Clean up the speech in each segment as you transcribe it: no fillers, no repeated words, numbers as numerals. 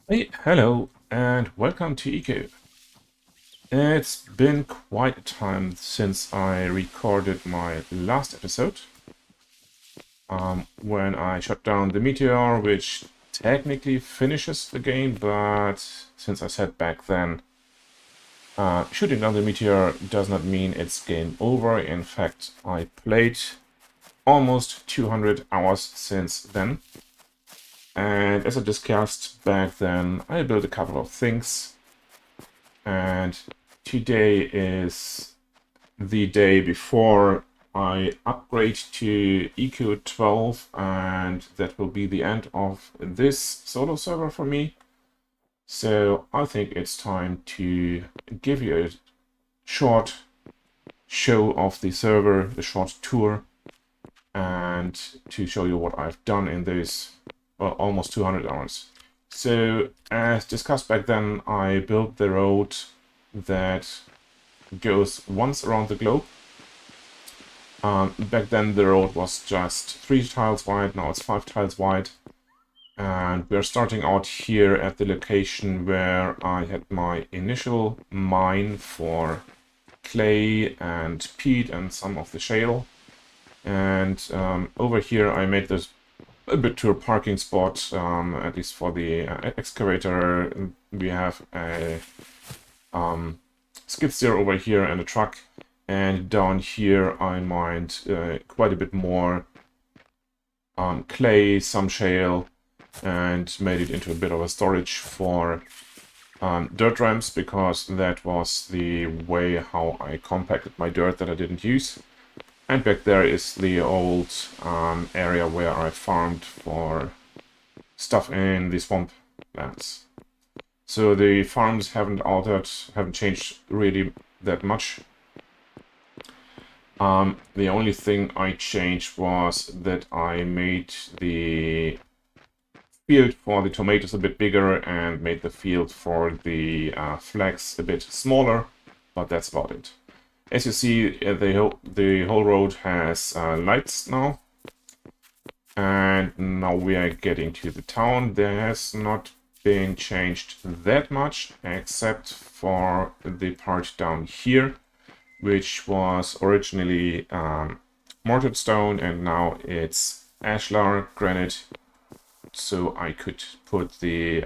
Hey, hello, and welcome to Eco. It's been quite a time since I recorded my last episode, when I shot down the meteor, which technically finishes the game, but since I said back then, shooting down the meteor does not mean it's game over. In fact, I played almost 200 hours since then, and as I discussed back then, I built a couple of things. And today is the day before I upgrade to EQ 12, and that will be the end of this solo server for me. So I think it's time to give you a short show of the server, a short tour, and to show you what I've done in those almost 200 hours. So, as discussed back then, I built the road that goes once around the globe. Back then, the road was just 3 tiles wide, now it's 5 tiles wide. And we're starting out here at the location where I had my initial mine for clay and peat and some of the shale. And over here, I made this a bit to a parking spot, at least for the excavator. We have a skid steer over here and a truck, and down here I mined quite a bit more clay, some shale, and made it into a bit of a storage for dirt ramps, because that was the way how I compacted my dirt that I didn't use. And back there is the old area where I farmed for stuff in the swamp lands. So the farms haven't altered, haven't changed really that much. The only thing I changed was that I made the field for the tomatoes a bit bigger and made the field for the flax a bit smaller, but that's about it. As you see, the whole road has lights now. And now we are getting to the town. There has not been changed that much, except for the part down here, which was originally mortared stone, and now it's ashlar granite. So I could put the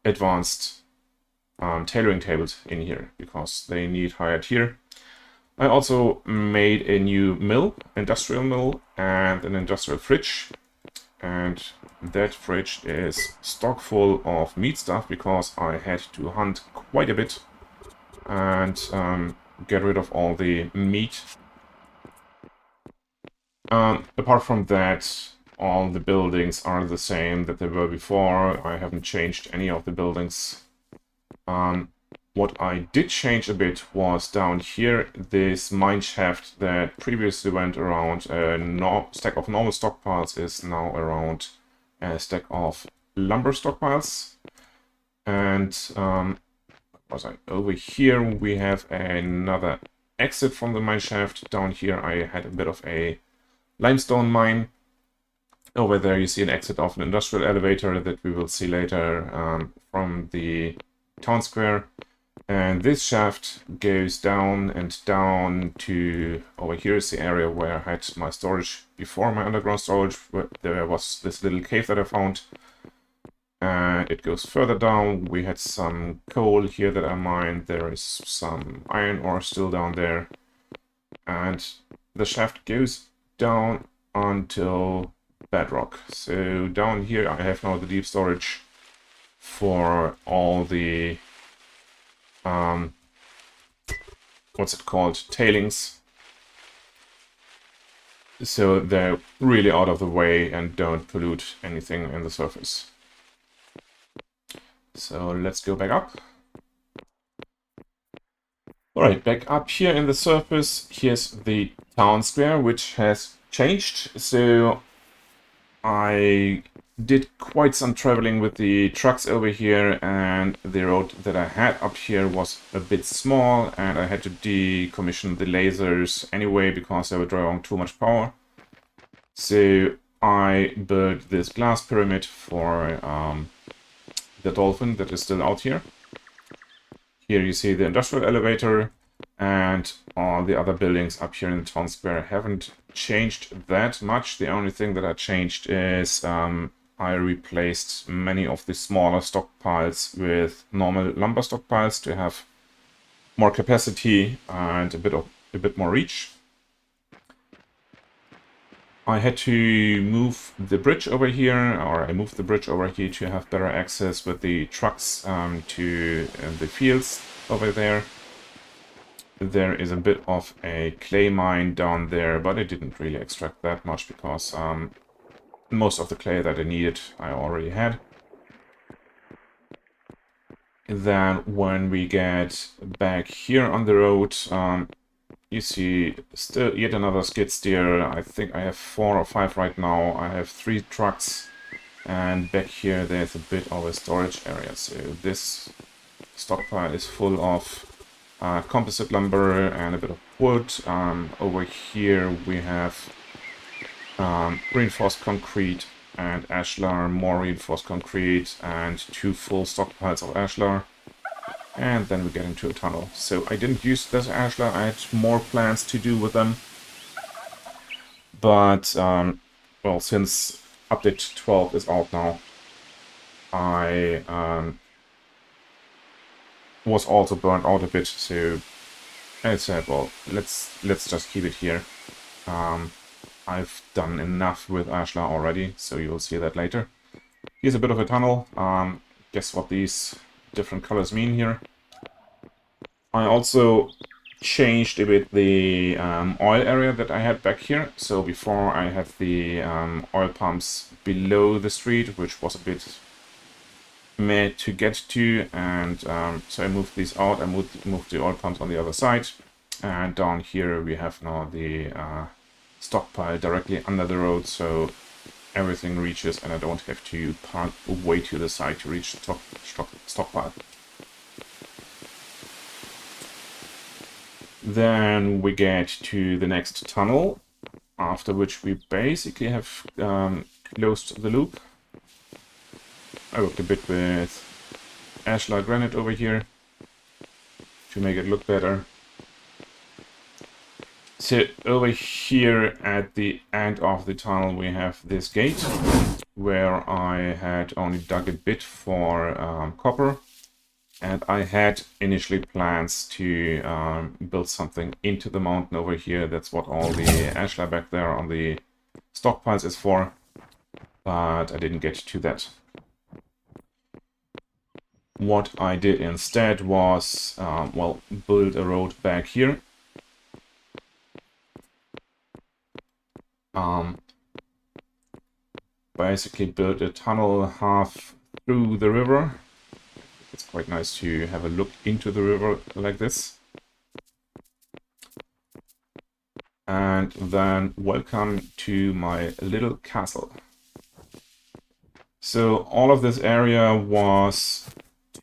advanced tailoring tables in here, because they need higher tier. I also made a new mill, industrial mill, and an industrial fridge. And that fridge is stock full of meat stuff, because I had to hunt quite a bit and get rid of all the meat. Apart from that, all the buildings are the same that they were before. I haven't changed any of the buildings. What I did change a bit was down here, this mine shaft that previously went around a stack of normal stockpiles is now around a stack of lumber stockpiles. And over here we have another exit from the mine shaft. Down here I had a bit of a limestone mine. Over there you see an exit of an industrial elevator that we will see later from the town square. And this shaft goes down and down to over here is the area where I had my storage before, my underground storage. Where there was this little cave that I found. And it goes further down. We had some coal here that I mined. There is some iron ore still down there. And the shaft goes down until bedrock. So down here I have now the deep storage for all the what's it called, tailings, so they're really out of the way and don't pollute anything in the surface. So let's go back up. Alright, back up here in the surface, here's the town square, which has changed. So I did quite some traveling with the trucks over here, and the road that I had up here was a bit small, and I had to decommission the lasers anyway because they were drawing too much power. So I built this glass pyramid for the dolphin that is still out here. Here you see the industrial elevator, and all the other buildings up here in the town square haven't changed that much. The only thing that I changed is I replaced many of the smaller stockpiles with normal lumber stockpiles to have more capacity and a bit more reach. I had to move the bridge over here, or I moved the bridge over here to have better access with the trucks to the fields over there. There is a bit of a clay mine down there, but I didn't really extract that much because most of the clay that I needed I already had. Then when we get back here on the road, you see still yet another skid steer. I think I have 4 or 5 right now. I have 3 trucks, and back here there's a bit of a storage area. So this stockpile is full of composite lumber and a bit of wood. Over here we have reinforced concrete and ashlar, more reinforced concrete, and 2 full stockpiles of ashlar. And then we get into a tunnel. So I didn't use this ashlar, I had more plans to do with them. But, well, since update 12 is out now, I was also burned out a bit, so I said, well, let's just keep it here. I've done enough with ashlar already, so you'll see that later. Here's a bit of a tunnel. Guess what these different colors mean here. I also changed a bit the oil area that I had back here. So before I had the oil pumps below the street, which was a bit meh to get to, and so I moved these out. I moved the oil pumps on the other side, and down here we have now the stockpile directly under the road, so everything reaches and I don't have to park way to the side to reach the stockpile. Then we get to the next tunnel, after which we basically have closed the loop. I worked a bit with ashlar granite over here to make it look better. So over here at the end of the tunnel we have this gate, where I had only dug a bit for copper, and I had initially plans to build something into the mountain over here. That's what all the ashlar back there on the stockpiles is for, but I didn't get to that. What I did instead was, well, build a road back here. Basically built a tunnel half through the river. It's quite nice to have a look into the river like this. And then welcome to my little castle. So all of this area was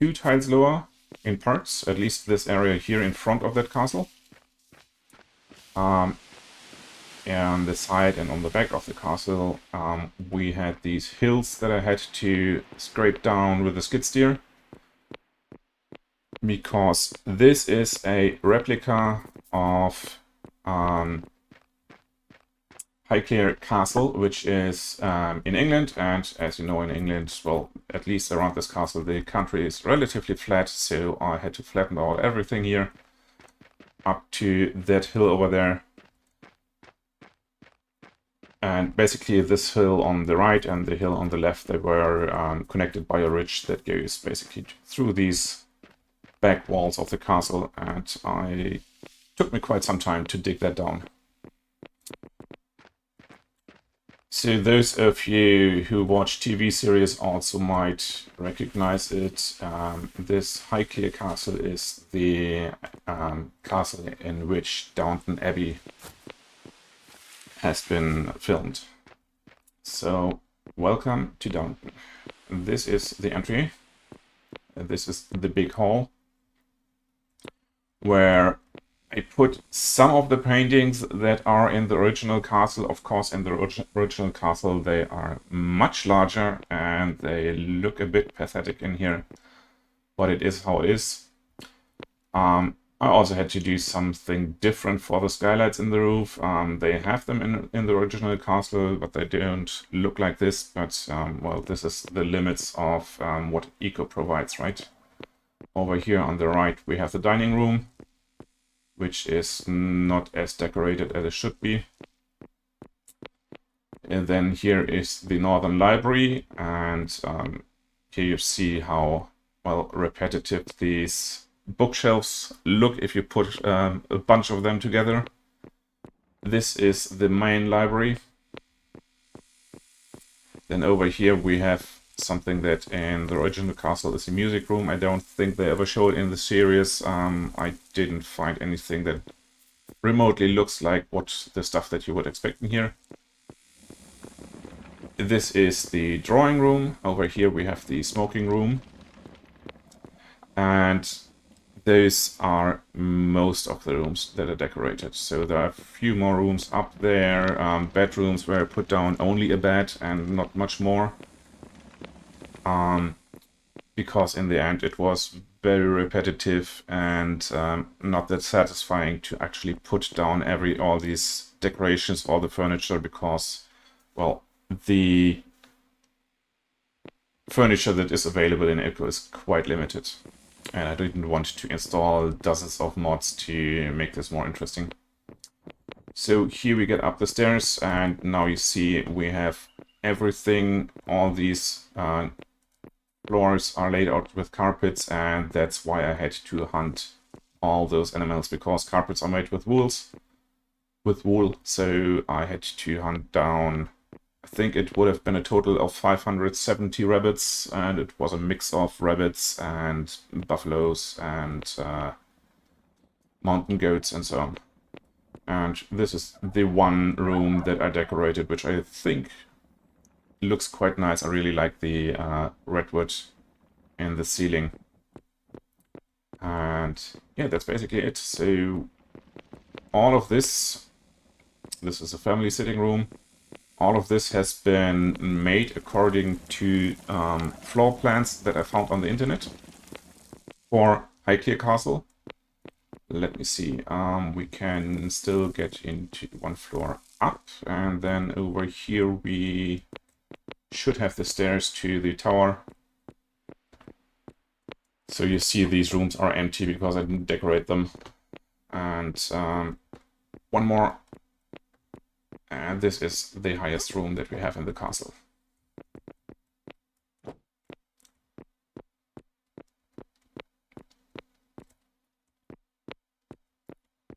2 tiles lower in parts, at least this area here in front of that castle. On the side and on the back of the castle, we had these hills that I had to scrape down with the skid steer, because this is a replica of Highclere Castle, which is in England, and as you know in England, well, at least around this castle, the country is relatively flat, so I had to flatten out everything here up to that hill over there. And basically this hill on the right and the hill on the left, they were connected by a ridge that goes basically through these back walls of the castle, and it took me quite some time to dig that down. So those of you who watch TV series also might recognize it. This Highclere Castle is the castle in which Downton Abbey has been filmed. So, welcome to Downton. This is the entry. This is the big hall, where I put some of the paintings that are in the original castle. Of course, in the original castle, they are much larger and they look a bit pathetic in here, but it is how it is. I also had to do something different for the skylights in the roof. They have them in the original castle, but they don't look like this. But, well, this is the limits of what Eco provides, right? Over here on the right, we have the dining room, which is not as decorated as it should be. And then here is the Northern Library, and here you see how, well, repetitive these bookshelves look if you put a bunch of them together. This is the main library. Then over here we have something that in the original castle is a music room. I don't think they ever show it in the series. I didn't find anything that remotely looks like what the stuff that you would expect in here. This is the drawing room. Over here we have the smoking room. And those are most of the rooms that are decorated. So there are a few more rooms up there. Bedrooms where I put down only a bed and not much more. Because in the end it was very repetitive and not that satisfying to actually put down all these decorations, all the furniture, because, well, the furniture that is available in Eco is quite limited. And I didn't want to install dozens of mods to make this more interesting. So here we get up the stairs, and now you see we have everything. All these floors are laid out with carpets, and that's why I had to hunt all those animals, because carpets are made with wool. So I had to hunt down, I think it would have been a total of 570 rabbits, and it was a mix of rabbits and buffaloes and mountain goats and so on. And this is the one room that I decorated, which I think looks quite nice. I really like the redwood in the ceiling. And yeah, that's basically it. So all of this is a family sitting room. All of this has been made according to floor plans that I found on the internet for Highclere Castle. Let me see. We can still get into one floor up, and then over here we should have the stairs to the tower. So you see these rooms are empty because I didn't decorate them. And one more. And this is the highest room that we have in the castle.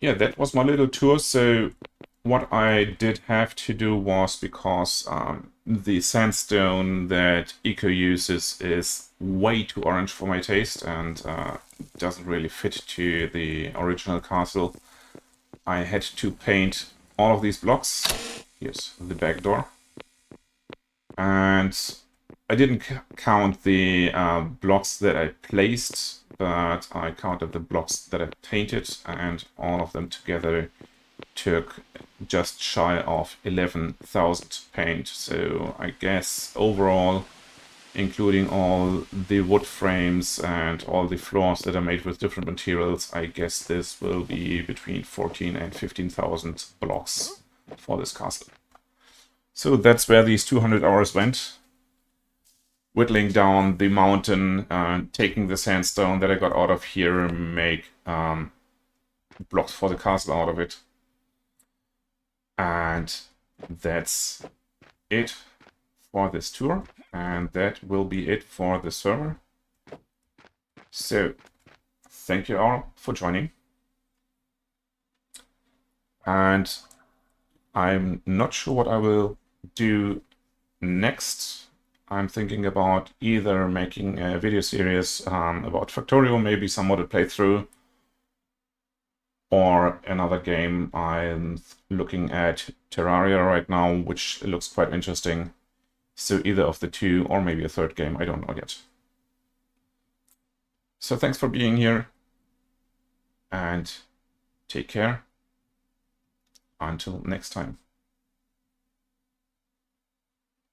Yeah, that was my little tour. So what I did have to do was, because the sandstone that Eco uses is way too orange for my taste and doesn't really fit to the original castle, I had to paint all of these blocks. Here's the back door. And I didn't count the blocks that I placed, but I counted the blocks that I painted, and all of them together took just shy of 11,000 paint. So I guess overall, including all the wood frames and all the floors that are made with different materials, I guess this will be between 14 and 15,000 blocks for this castle. So that's where these 200 hours went. Whittling down the mountain, taking the sandstone that I got out of here, make blocks for the castle out of it. And that's it for this tour. And that will be it for the server. So, thank you all for joining. And I'm not sure what I will do next. I'm thinking about either making a video series about Factorio, maybe some modded playthrough, or another game. I'm looking at Terraria right now, which looks quite interesting. So either of the two, or maybe a third game, I don't know yet. So thanks for being here, and Take care. Until next time.